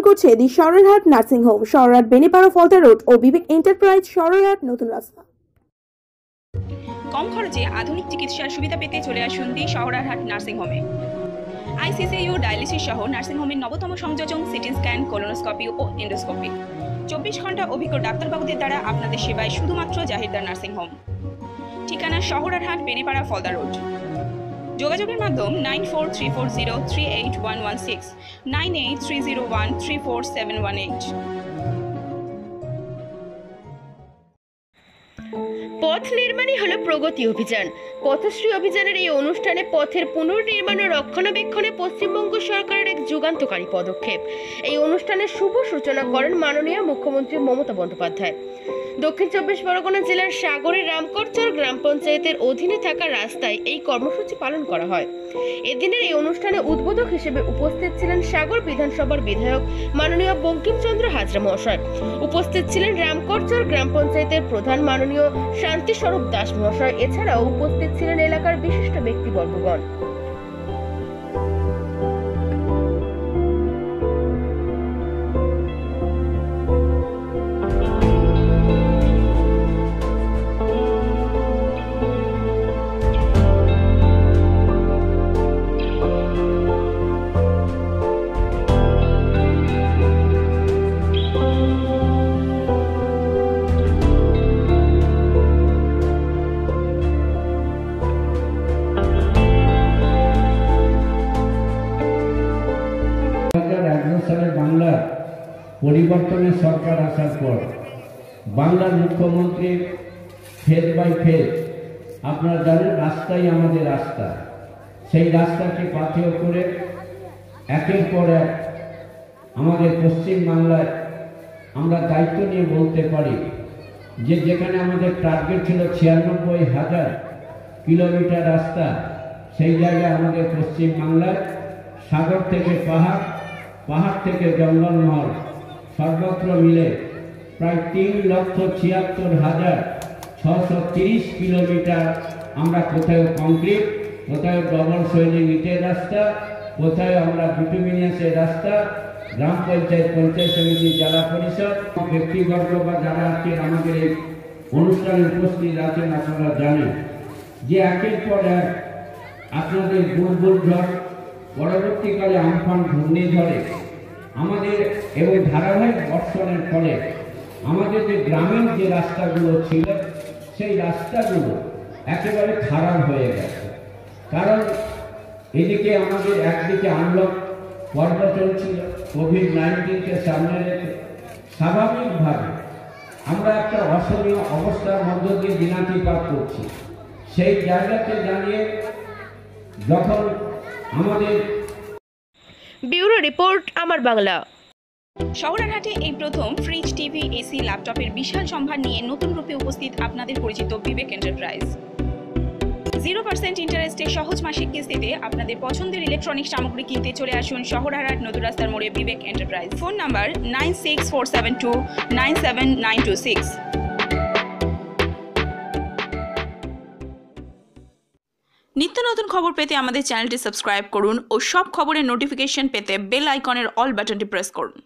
করছে দি Sorarhat nursing home, Sorarhat Benipara Falta road ও বিবেক enterprise, Sorarhat, নতুন রাস্তা। কম খরচে আধুনিক চিকিৎসার সুবিধা পেতে চলে আসুন দি সরারহাট নার্সিং হোমে। আইসিসিইউ ডায়ালিসিস সহ নার্সিং হোমের নবতম সংযোজন, সিটি স্ক্যান, কোলোনোস্কোপি ও এন্ডোস্কোপি। 24 ঘন্টা অভিজ্ঞ ডাক্তারবাবুদের দ্বারা আপনাদের সেবায় শুধুমাত্র জাহিরদার নার্সিং হোম। ঠিকানা সরারহাট বেনিপাড়া ফলতা রোড। যোগাযোগের মাধ্যম 9434038116, 9830134718। পথ নির্মাণই হলো প্রগতি অভিযান। পথশ্রী অভিযানের এই অনুষ্ঠানে পথের পুনর্নির্মাণ ও রক্ষণাবেক্ষণে পশ্চিমবঙ্গ সরকারের এক যুগান্তকারী পদক্ষেপ। এই অনুষ্ঠানের শুভ সূচনা করেন মাননীয় মুখ্যমন্ত্রী মমতা বন্দ্যোপাধ্যায়। দক্ষিণ 24 পরগনা জেলার সাগরের রামকরচর গ্রাম পঞ্চায়েতের অধীনে থাকা রাস্তায় এই কর্মসূচি পালন করা হয়। এদিনের এই অনুষ্ঠানে উদ্বোধক হিসেবে উপস্থিত ছিলেন সাগর বিধানসভার বিধায়ক মাননীয় বঙ্কিমচন্দ্র হাজরা মহাশয়। উপস্থিত ছিলেন রামকরচর গ্রাম পঞ্চায়েতের প্রধান মাননীয় শান্তিস্বরূপ দাস মহাশয়। এছাড়াও উপস্থিত ছিলেন এলাকার বিশিষ্ট ব্যক্তিবর্গগণ। বাংলার পরিবর্তনের সরকার আসার পর বাংলার মুখ্যমন্ত্রীর ফেজ বাই ফেজ আপনারা জানেন রাস্তাই আমাদের রাস্তা, সেই রাস্তাকে পাথেয় করে একের পর এক আমাদের পশ্চিম বাংলায় আমরা দায়িত্ব নিয়ে বলতে পারি যে যেখানে আমাদের টার্গেট ছিল 96,000 কিলোমিটার রাস্তা, সেই জায়গায় আমাদের পশ্চিম বাংলায় সাগর থেকে পাহাড়, পাহাড় থেকে জঙ্গলমহল সর্বত্র মিলে প্রায় 3,76,630 কিলোমিটার আমরা কোথাও কংক্রিট, কোথাও ডবল শৈলী ইটের রাস্তা, কোথাও আমরা বিটুমিনিয়াসের রাস্তা, গ্রাম পঞ্চায়েত, পঞ্চায়েত সমিতি, জেলা পরিষদ, ব্যক্তিবর্গ বা যারা আজকে আমাদের এই অনুষ্ঠানে উপস্থিত আছেন আপনারা জানেন যে একের পর এক আপনাদের বুলবুল ঝড়, পরবর্তীকালে আমফান ঘূর্ণিঝড়ে আমাদের এবং ধারাবাহিক বর্ষণের ফলে আমাদের যে গ্রামের যে রাস্তাগুলো ছিল সেই রাস্তাগুলো একেবারে খারাপ হয়ে গেছে। কারণ এদিকে আমাদের একদিকে আনলক পর্ব চলছিল, কোভিড-19কে সামনে রেখে স্বাভাবিকভাবে আমরা একটা অসহনীয় অবস্থার মধ্য দিয়ে দিনাতিপাত করছি। সেই জায়গাতে দাঁড়িয়ে যখন আমাদের ব্যুরো রিপোর্ট, আমার বাংলা। সরারহাটে এই প্রথম ফ্রিজ, টিভি, এসি, ল্যাপটপের বিশাল সম্ভার নিয়ে নতুন রূপে উপস্থিত আপনাদের পরিচিত বিবেক এন্টারপ্রাইজ। 0% ইন্টারেস্টে সহজ মাসিক কিস্তিতে আপনাদের পছন্দের ইলেকট্রনিক সামগ্রী কিনতে চলে আসুন সরারহাট নতুন রাস্তার মোড়ে বিবেক এন্টারপ্রাইজ। Phone number 9647297926। নিত্য নতুন খবর পেতে আমাদের চ্যানেলটি সাবস্ক্রাইব করুন ও সব খবরের নোটিফিকেশন পেতে বেল আইকনের অল বাটনটি প্রেস করুন।